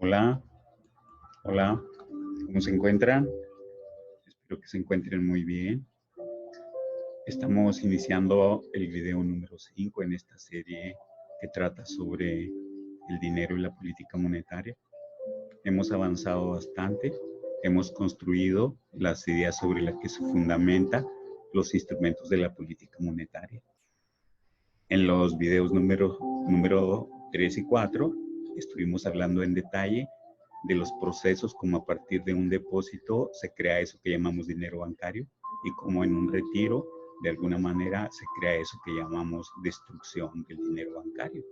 Hola, hola, ¿cómo se encuentran? Espero que se encuentren muy bien. Estamos iniciando el video número 5 en esta serie que trata sobre el dinero y la política monetaria. Hemos avanzado bastante, hemos construido las ideas sobre las que se fundamenta los instrumentos de la política monetaria. En los videos número 3 y 4 estuvimos hablando en detalle de los procesos como a partir de un depósito se crea eso que llamamos dinero bancario y como en un retiro de alguna manera se crea eso que llamamos destrucción del dinero bancario.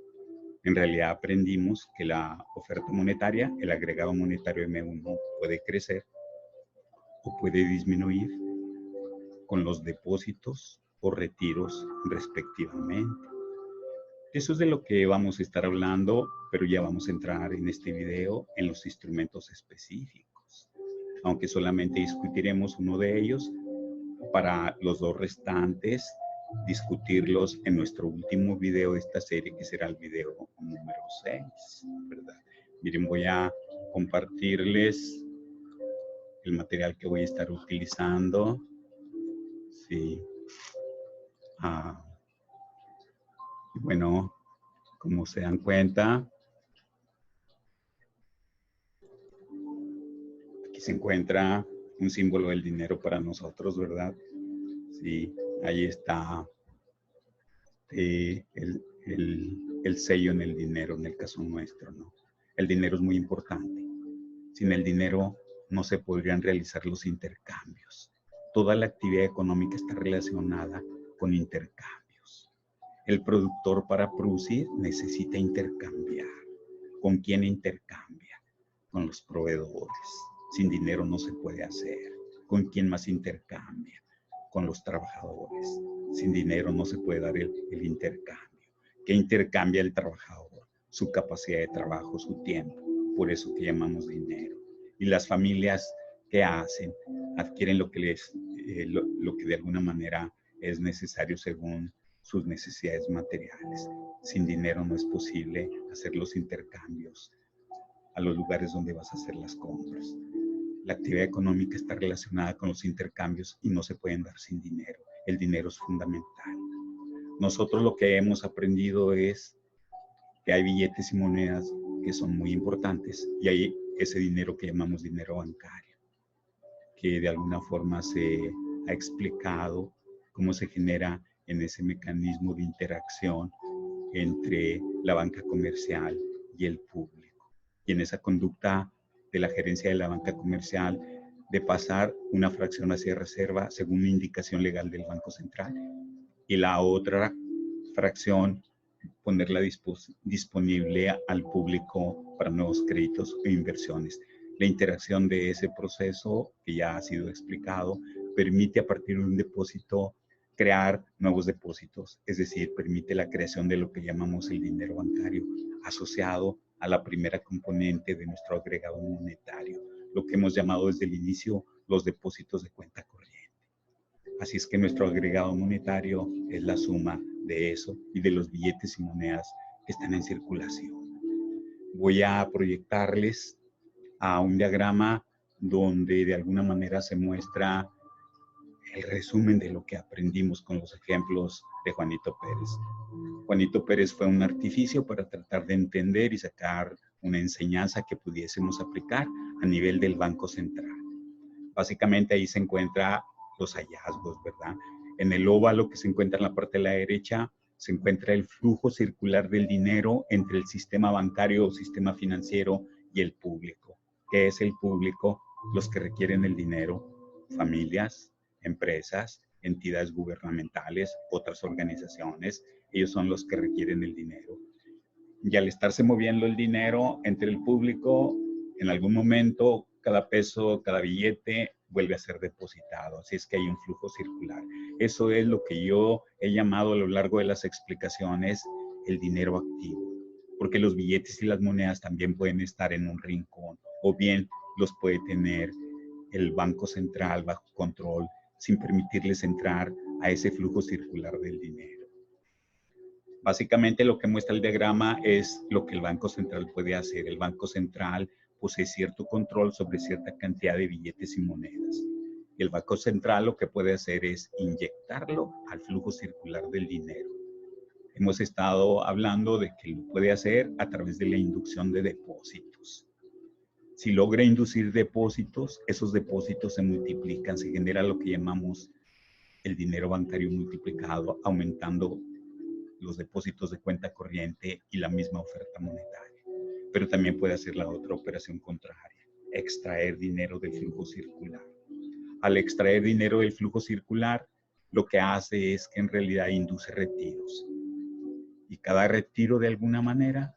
En realidad aprendimos que la oferta monetaria, el agregado monetario M1 puede crecer o puede disminuir con los depósitos o retiros respectivamente. Eso es de lo que vamos a estar hablando, pero ya vamos a entrar en este video en los instrumentos específicos, aunque solamente discutiremos uno de ellos para los dos restantes discutirlos en nuestro último video de esta serie, que será el video número 6, ¿verdad? Miren, voy a compartirles el material que voy a estar utilizando. Sí. Bueno, como se dan cuenta, aquí se encuentra un símbolo del dinero para nosotros, ¿verdad? Sí, ahí está el sello en el dinero, en el caso nuestro, ¿no? El dinero es muy importante. Sin el dinero no se podrían realizar los intercambios. Toda la actividad económica está relacionada con intercambios. El productor para producir necesita intercambiar. ¿Con quién intercambia? Con los proveedores. Sin dinero no se puede hacer. ¿Con quién más intercambia? Con los trabajadores. Sin dinero no se puede dar el intercambio. ¿Qué intercambia el trabajador? Su capacidad de trabajo, su tiempo. Por eso que llamamos dinero. Y las familias, ¿qué hacen? Adquieren lo que lo que de alguna manera es necesario según sus necesidades materiales. Sin dinero no es posible hacer los intercambios a los lugares donde vas a hacer las compras. La actividad económica está relacionada con los intercambios y no se pueden dar sin dinero. El dinero es fundamental. Nosotros lo que hemos aprendido es que hay billetes y monedas que son muy importantes y hay ese dinero que llamamos dinero bancario, que de alguna forma se ha explicado cómo se genera en ese mecanismo de interacción entre la banca comercial y el público. Y en esa conducta de la gerencia de la banca comercial de pasar una fracción hacia reserva según una indicación legal del Banco Central y la otra fracción ponerla disponible al público para nuevos créditos e inversiones. La interacción de ese proceso, que ya ha sido explicado, permite a partir de un depósito crear nuevos depósitos, es decir, permite la creación de lo que llamamos el dinero bancario, asociado a la primera componente de nuestro agregado monetario, lo que hemos llamado desde el inicio los depósitos de cuenta corriente. Así es que nuestro agregado monetario es la suma de eso y de los billetes y monedas que están en circulación. Voy a proyectarles a un diagrama donde de alguna manera se muestra el resumen de lo que aprendimos con los ejemplos de Juanito Pérez. Juanito Pérez fue un artificio para tratar de entender y sacar una enseñanza que pudiésemos aplicar a nivel del Banco Central. Básicamente ahí se encuentra los hallazgos, ¿verdad? En el óvalo que se encuentra en la parte de la derecha, se encuentra el flujo circular del dinero entre el sistema bancario o sistema financiero y el público. ¿Qué es el público? Los que requieren el dinero, familias, empresas, entidades gubernamentales, otras organizaciones, ellos son los que requieren el dinero. Y al estarse moviendo el dinero entre el público, en algún momento cada peso, cada billete vuelve a ser depositado. Así es que hay un flujo circular. Eso es lo que yo he llamado a lo largo de las explicaciones el dinero activo. Porque los billetes y las monedas también pueden estar en un rincón o bien los puede tener el Banco Central bajo control sin permitirles entrar a ese flujo circular del dinero. Básicamente lo que muestra el diagrama es lo que el Banco Central puede hacer. El Banco Central posee cierto control sobre cierta cantidad de billetes y monedas. Y el Banco Central lo que puede hacer es inyectarlo al flujo circular del dinero. Hemos estado hablando de que lo puede hacer a través de la inducción de depósitos. Si logra inducir depósitos, esos depósitos se multiplican, se genera lo que llamamos el dinero bancario multiplicado, aumentando los depósitos de cuenta corriente y la misma oferta monetaria. Pero también puede hacer la otra operación contraria, extraer dinero del flujo circular. Al extraer dinero del flujo circular, lo que hace es que en realidad induce retiros. Y cada retiro de alguna manera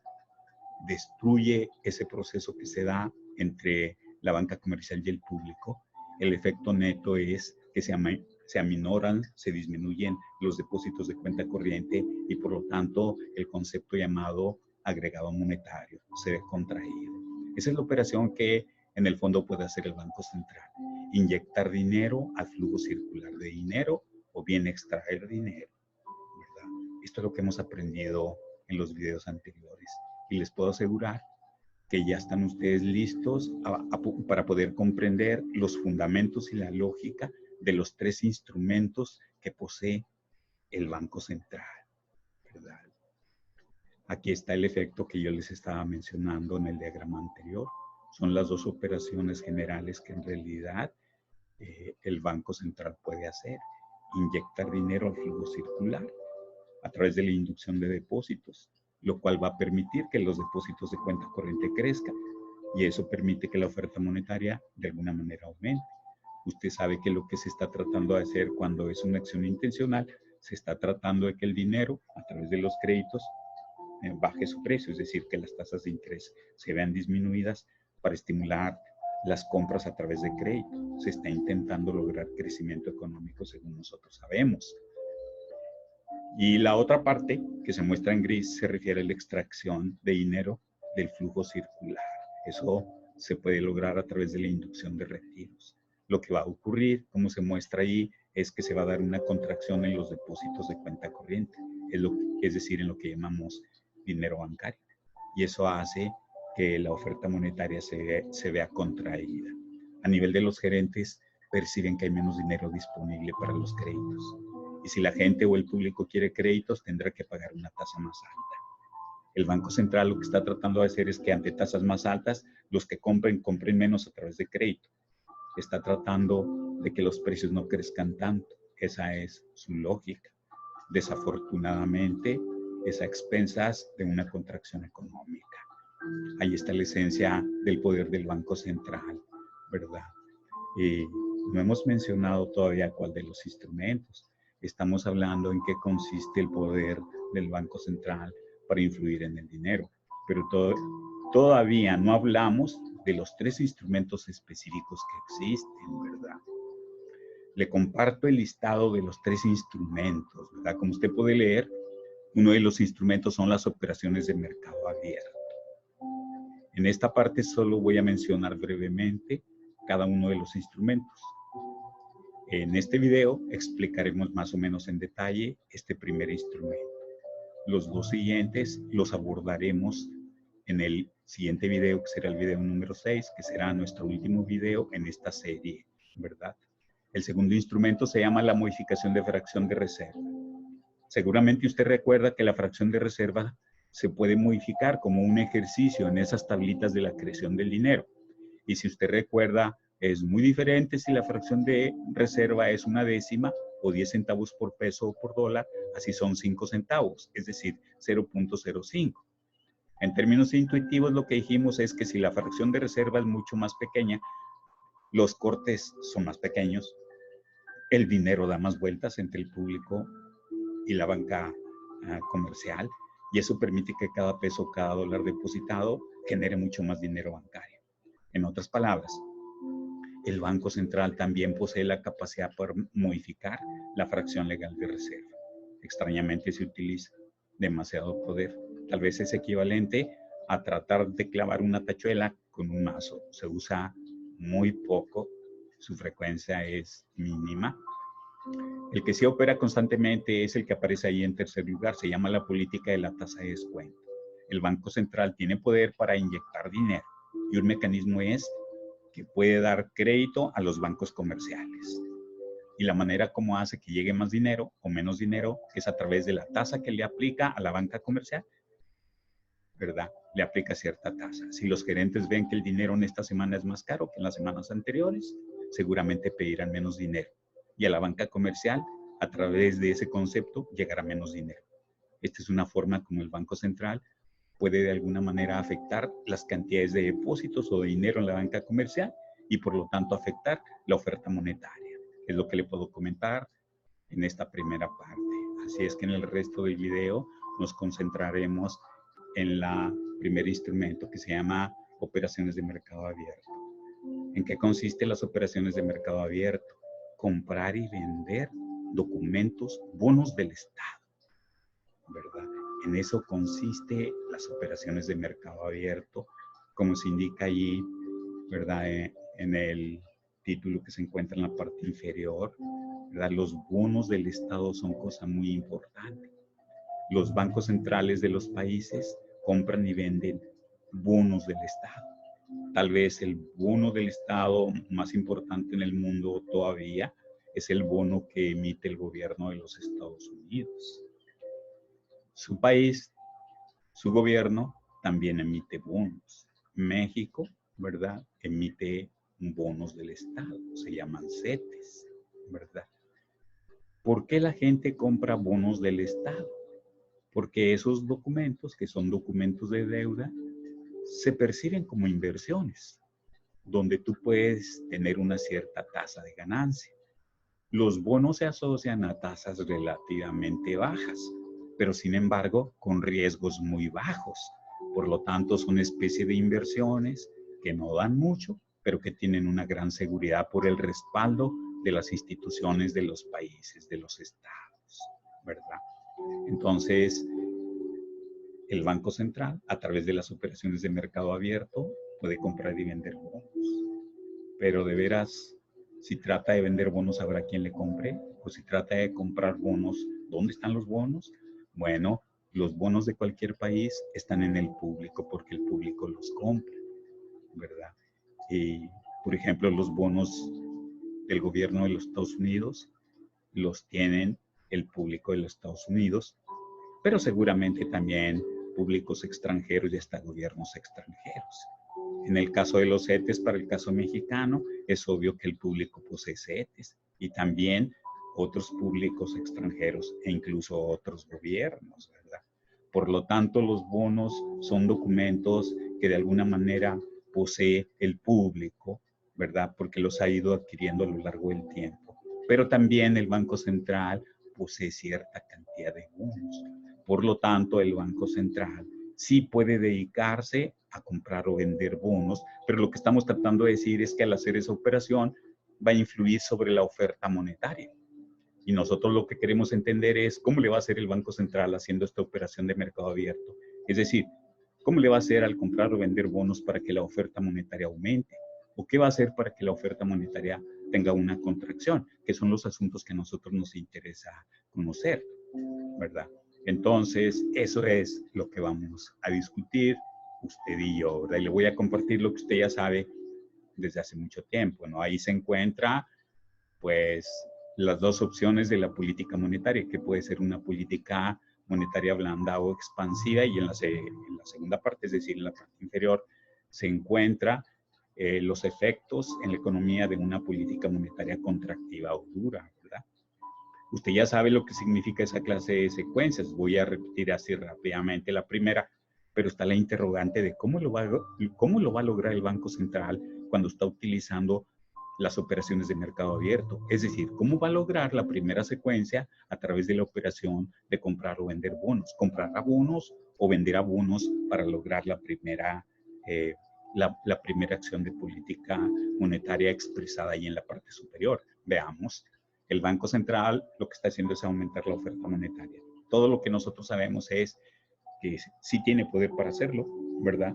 destruye ese proceso que se da entre la banca comercial y el público. El efecto neto es que se aminoran, se disminuyen los depósitos de cuenta corriente y por lo tanto el concepto llamado agregado monetario se ve contraído. Esa es la operación que en el fondo puede hacer el Banco Central. Inyectar dinero al flujo circular de dinero o bien extraer dinero, ¿verdad? Esto es lo que hemos aprendido en los videos anteriores y les puedo asegurar que ya están ustedes listos para poder comprender los fundamentos y la lógica de los tres instrumentos que posee el Banco Central, ¿verdad? Aquí está el efecto que yo les estaba mencionando en el diagrama anterior. Son las dos operaciones generales que en realidad el Banco Central puede hacer. Inyectar dinero al flujo circular a través de la inducción de depósitos, lo cual va a permitir que los depósitos de cuenta corriente crezcan y eso permite que la oferta monetaria de alguna manera aumente. Usted sabe que lo que se está tratando de hacer cuando es una acción intencional, se está tratando de que el dinero a través de los créditos baje su precio, es decir, que las tasas de interés se vean disminuidas para estimular las compras a través de crédito. Se está intentando lograr crecimiento económico según nosotros sabemos. Y la otra parte que se muestra en gris se refiere a la extracción de dinero del flujo circular. Eso se puede lograr a través de la inducción de retiros. Lo que va a ocurrir, como se muestra ahí, es que se va a dar una contracción en los depósitos de cuenta corriente, es decir, en lo que llamamos dinero bancario. Y eso hace que la oferta monetaria se vea contraída. A nivel de los gerentes, perciben que hay menos dinero disponible para los créditos. Y si la gente o el público quiere créditos, tendrá que pagar una tasa más alta. El Banco Central lo que está tratando de hacer es que ante tasas más altas, los que compren menos a través de crédito. Está tratando de que los precios no crezcan tanto. Esa es su lógica. Desafortunadamente, es a expensas de una contracción económica. Ahí está la esencia del poder del Banco Central, ¿verdad? No hemos mencionado todavía cuál de los instrumentos. Estamos hablando en qué consiste el poder del Banco Central para influir en el dinero, pero todavía no hablamos de los tres instrumentos específicos que existen, ¿verdad? Le comparto el listado de los tres instrumentos, ¿verdad? Como usted puede leer, uno de los instrumentos son las operaciones de mercado abierto. En esta parte solo voy a mencionar brevemente cada uno de los instrumentos. En este video explicaremos más o menos en detalle este primer instrumento. Los dos siguientes los abordaremos en el siguiente video, que será el video número 6, que será nuestro último video en esta serie, ¿verdad? El segundo instrumento se llama la modificación de fracción de reserva. Seguramente usted recuerda que la fracción de reserva se puede modificar como un ejercicio en esas tablitas de la creación del dinero. Y si usted recuerda, es muy diferente si la fracción de reserva es una décima o 10 centavos por peso o por dólar, así son 5 centavos, es decir, 0.05. En términos intuitivos, lo que dijimos es que si la fracción de reserva es mucho más pequeña, los cortes son más pequeños, el dinero da más vueltas entre el público y la banca comercial, y eso permite que cada peso o cada dólar depositado genere mucho más dinero bancario. En otras palabras, el Banco Central también posee la capacidad para modificar la fracción legal de reserva. Extrañamente se utiliza demasiado poder. Tal vez es equivalente a tratar de clavar una tachuela con un mazo. Se usa muy poco, su frecuencia es mínima. El que sí opera constantemente es el que aparece ahí en tercer lugar. Se llama la política de la tasa de descuento. El Banco Central tiene poder para inyectar dinero Y un mecanismo es que puede dar crédito a los bancos comerciales. Y la manera como hace que llegue más dinero o menos dinero es a través de la tasa que le aplica a la banca comercial, ¿verdad? Le aplica cierta tasa. Si los gerentes ven que el dinero en esta semana es más caro que en las semanas anteriores, seguramente pedirán menos dinero. Y a la banca comercial, a través de ese concepto, llegará menos dinero. Esta es una forma como el Banco Central puede de alguna manera afectar las cantidades de depósitos o de dinero en la banca comercial y por lo tanto afectar la oferta monetaria. Es lo que le puedo comentar en esta primera parte. Así es que en el resto del video nos concentraremos en la primer instrumento que se llama operaciones de mercado abierto. ¿En qué consisten las operaciones de mercado abierto? Comprar y vender documentos, bonos del Estado, ¿verdad? En eso consiste las operaciones de mercado abierto, como se indica allí, ¿verdad? En el título que se encuentra en la parte inferior, ¿verdad? Los bonos del Estado son cosa muy importante. Los bancos centrales de los países compran y venden bonos del Estado. Tal vez el bono del Estado más importante en el mundo todavía es el bono que emite el gobierno de los Estados Unidos. Su país, su gobierno, también emite bonos. México, ¿verdad? Emite bonos del Estado, se llaman CETES, ¿verdad? ¿Por qué la gente compra bonos del Estado? Porque esos documentos, que son documentos de deuda, se perciben como inversiones, donde tú puedes tener una cierta tasa de ganancia. Los bonos se asocian a tasas relativamente bajas, pero sin embargo con riesgos muy bajos. Por lo tanto, son una especie de inversiones que no dan mucho, pero que tienen una gran seguridad por el respaldo de las instituciones de los países, de los estados, ¿verdad? Entonces, el Banco Central, a través de las operaciones de mercado abierto, puede comprar y vender bonos. Pero de veras, si trata de vender bonos, ¿habrá quien le compre? O si trata de comprar bonos, ¿dónde están los bonos? Bueno, los bonos de cualquier país están en el público porque el público los compra, ¿verdad? Y, por ejemplo, los bonos del gobierno de los Estados Unidos los tienen el público de los Estados Unidos, pero seguramente también públicos extranjeros y hasta gobiernos extranjeros. En el caso de los CETES, para el caso mexicano, es obvio que el público posee CETES y también otros públicos extranjeros e incluso otros gobiernos, ¿verdad? Por lo tanto, los bonos son documentos que de alguna manera posee el público, ¿verdad? Porque los ha ido adquiriendo a lo largo del tiempo. Pero también el Banco Central posee cierta cantidad de bonos. Por lo tanto, el Banco Central sí puede dedicarse a comprar o vender bonos, pero lo que estamos tratando de decir es que al hacer esa operación va a influir sobre la oferta monetaria. Y nosotros lo que queremos entender es cómo le va a hacer el Banco Central haciendo esta operación de mercado abierto. Es decir, cómo le va a hacer al comprar o vender bonos para que la oferta monetaria aumente. O qué va a hacer para que la oferta monetaria tenga una contracción, que son los asuntos que a nosotros nos interesa conocer, ¿verdad? Entonces, eso es lo que vamos a discutir usted y yo, ¿verdad? Y le voy a compartir lo que usted ya sabe desde hace mucho tiempo, ¿no? Ahí se encuentra, pues, las dos opciones de la política monetaria, que puede ser una política monetaria blanda o expansiva, y en la segunda parte, es decir, en la parte inferior, se encuentra los efectos en la economía de una política monetaria contractiva o dura, ¿verdad? Usted ya sabe lo que significa esa clase de secuencias. Voy a repetir así rápidamente la primera, pero está la interrogante de cómo lo va a lograr el Banco Central cuando está utilizando las operaciones de mercado abierto. Es decir, cómo va a lograr la primera secuencia a través de la operación de comprar o vender bonos. Comprar a bonos o vender a bonos para lograr la primera acción de política monetaria expresada ahí en la parte superior. Veamos. El Banco Central lo que está haciendo es aumentar la oferta monetaria. Todo lo que nosotros sabemos es que sí tiene poder para hacerlo, ¿verdad?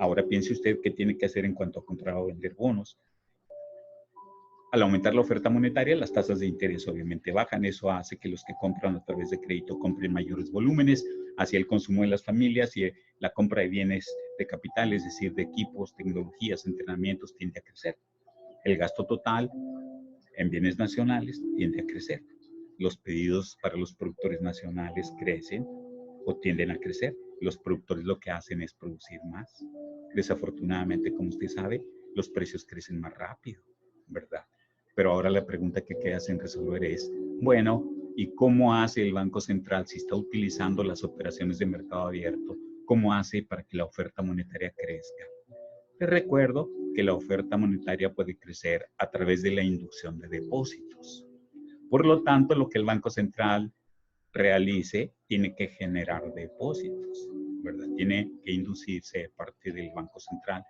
Ahora piense usted qué tiene que hacer en cuanto a comprar o vender bonos. Al aumentar la oferta monetaria, las tasas de interés obviamente bajan. Eso hace que los que compran a través de crédito compren mayores volúmenes, hacia el consumo de las familias y la compra de bienes de capital, es decir, de equipos, tecnologías, entrenamientos, tiende a crecer. El gasto total en bienes nacionales tiende a crecer. Los pedidos para los productores nacionales crecen o tienden a crecer. Los productores lo que hacen es producir más. Desafortunadamente, como usted sabe, los precios crecen más rápido, ¿verdad? Pero ahora la pregunta que queda sin resolver es, bueno, ¿y cómo hace el Banco Central si está utilizando las operaciones de mercado abierto? ¿Cómo hace para que la oferta monetaria crezca? Te recuerdo que la oferta monetaria puede crecer a través de la inducción de depósitos. Por lo tanto, lo que el Banco Central realice tiene que generar depósitos, ¿verdad? Tiene que inducirse de parte del Banco Central,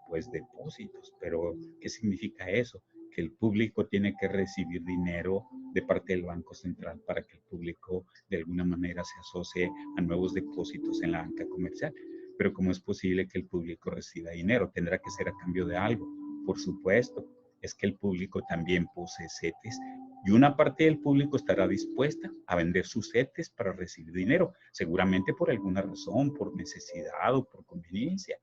pues depósitos. Pero, ¿qué significa eso? Que el público tiene que recibir dinero de parte del Banco Central para que el público de alguna manera se asocie a nuevos depósitos en la banca comercial. Pero ¿cómo es posible que el público reciba dinero? Tendrá que ser a cambio de algo. Por supuesto, es que el público también posee CETES y una parte del público estará dispuesta a vender sus CETES para recibir dinero, seguramente por alguna razón, por necesidad o por conveniencia.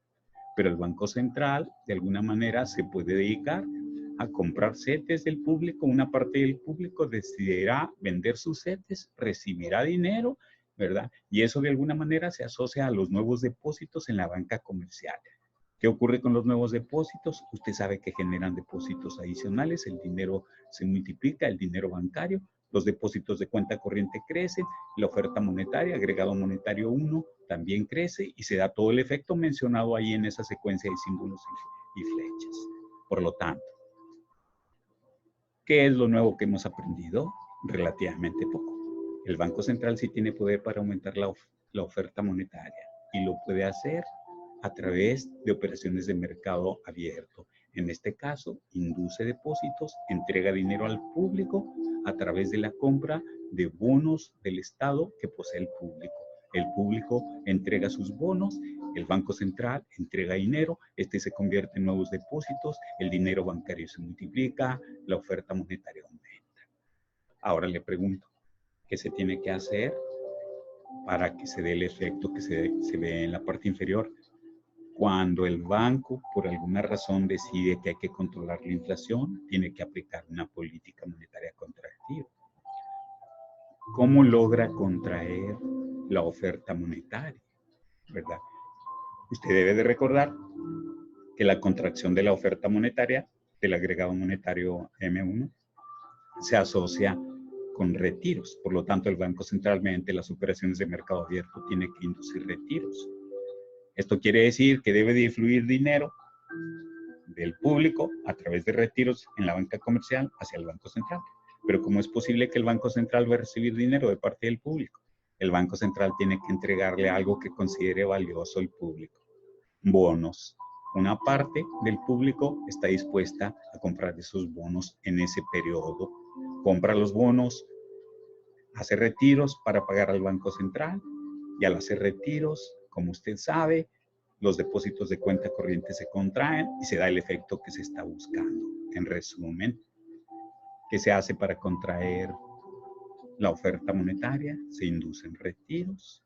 Pero el Banco Central, de alguna manera, se puede dedicar a comprar CETES del público. Una parte del público decidirá vender sus CETES, recibirá dinero, ¿verdad? Y eso de alguna manera se asocia a los nuevos depósitos en la banca comercial. ¿Qué ocurre con los nuevos depósitos? Usted sabe que generan depósitos adicionales, el dinero se multiplica, el dinero bancario, los depósitos de cuenta corriente crecen, la oferta monetaria, agregado monetario 1, también crece y se da todo el efecto mencionado ahí en esa secuencia de símbolos y flechas. Por lo tanto, ¿qué es lo nuevo que hemos aprendido? Relativamente poco. El Banco Central sí tiene poder para aumentar la oferta monetaria y lo puede hacer a través de operaciones de mercado abierto. En este caso, induce depósitos, entrega dinero al público a través de la compra de bonos del Estado que posee el público. El público entrega sus bonos, el Banco Central entrega dinero, este se convierte en nuevos depósitos, el dinero bancario se multiplica, la oferta monetaria aumenta. Ahora le pregunto, ¿qué se tiene que hacer para que se dé el efecto que se ve en la parte inferior? Cuando el banco, por alguna razón, decide que hay que controlar la inflación, tiene que aplicar una política monetaria contractiva. ¿Cómo logra contraer la oferta monetaria? ¿Verdad? Usted debe de recordar que la contracción de la oferta monetaria, del agregado monetario M1, se asocia con retiros. Por lo tanto, el Banco Central, mediante las operaciones de mercado abierto, tiene que inducir retiros. Esto quiere decir que debe de fluir dinero del público a través de retiros en la banca comercial hacia el Banco Central. Pero ¿cómo es posible que el Banco Central va a recibir dinero de parte del público? El Banco Central tiene que entregarle algo que considere valioso al público. Bonos. Una parte del público está dispuesta a comprar esos bonos en ese periodo. Compra los bonos, hace retiros para pagar al Banco Central y al hacer retiros, como usted sabe, los depósitos de cuenta corriente se contraen y se da el efecto que se está buscando. En resumen, ¿qué se hace para contraer la oferta monetaria? Se inducen retiros,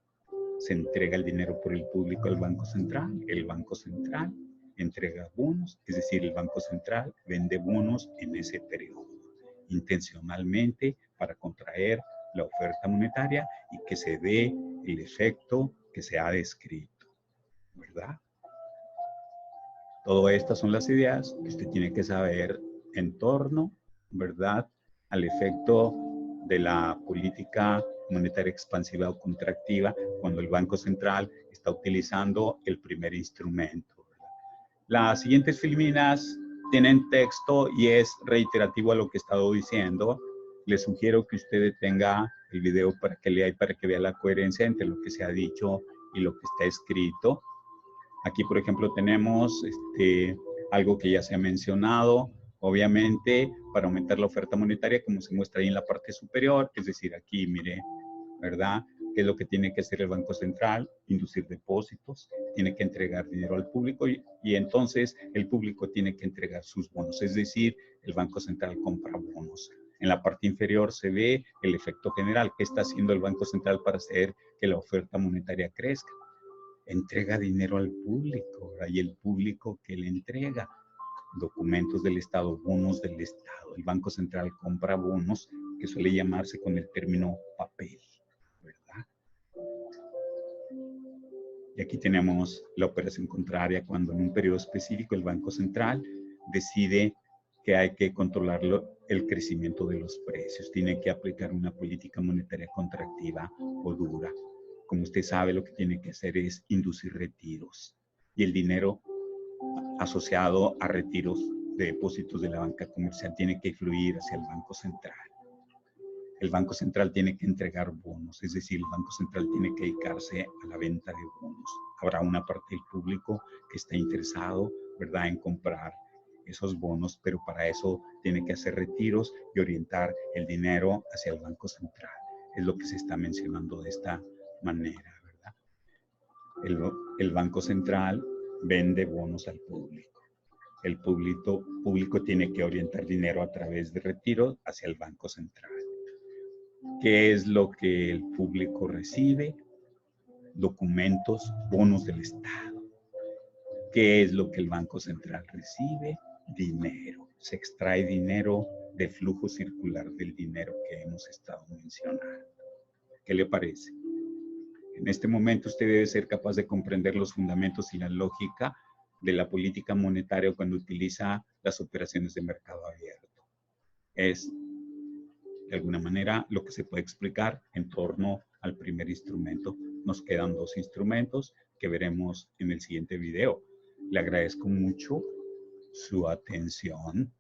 se entrega el dinero por el público al Banco Central, el Banco Central entrega bonos, es decir, el Banco Central vende bonos en ese periodo, intencionalmente para contraer la oferta monetaria y que se dé el efecto que se ha descrito, ¿verdad? Todas estas son las ideas que usted tiene que saber en torno, ¿verdad?, al efecto de la política monetaria expansiva o contractiva cuando el Banco Central está utilizando el primer instrumento, ¿verdad? Las siguientes filminas tienen texto y es reiterativo a lo que he estado diciendo. Les sugiero que usted detenga el video para que lea y para que vea la coherencia entre lo que se ha dicho y lo que está escrito. Aquí, por ejemplo, tenemos algo que ya se ha mencionado, obviamente, para aumentar la oferta monetaria, como se muestra ahí en la parte superior, es decir, aquí, mire, ¿verdad? ¿Qué es lo que tiene que hacer el Banco Central? Inducir depósitos, tiene que entregar dinero al público y entonces el público tiene que entregar sus bonos, es decir, el Banco Central compra bonos. En la parte inferior se ve el efecto general. ¿Qué está haciendo el Banco Central para hacer que la oferta monetaria crezca? Entrega dinero al público, ¿verdad? Y el público que le entrega documentos del Estado, bonos del Estado. El Banco Central compra bonos, que suele llamarse con el término papel, ¿verdad? Y aquí tenemos la operación contraria, cuando en un periodo específico el Banco Central decide que hay que controlar el crecimiento de los precios, tiene que aplicar una política monetaria contractiva o dura. Como usted sabe, lo que tiene que hacer es inducir retiros. Y el dinero asociado a retiros de depósitos de la banca comercial tiene que fluir hacia el Banco Central. El Banco Central tiene que entregar bonos, es decir, el Banco Central tiene que dedicarse a la venta de bonos. Habrá una parte del público que está interesado, ¿verdad?, en comprar esos bonos, pero para eso tiene que hacer retiros y orientar el dinero hacia el Banco Central. Es lo que se está mencionando de esta manera, ¿verdad? El Banco Central vende bonos al público. El público tiene que orientar dinero a través de retiros hacia el Banco Central. ¿Qué es lo que el público recibe? Documentos, bonos del Estado. ¿Qué es lo que el Banco Central recibe? Dinero. Se extrae dinero del flujo circular del dinero que hemos estado mencionando. ¿Qué le parece? En este momento usted debe ser capaz de comprender los fundamentos y la lógica de la política monetaria cuando utiliza las operaciones de mercado abierto. Es, de alguna manera, lo que se puede explicar en torno al primer instrumento. Nos quedan dos instrumentos que veremos en el siguiente video. Le agradezco mucho su atención.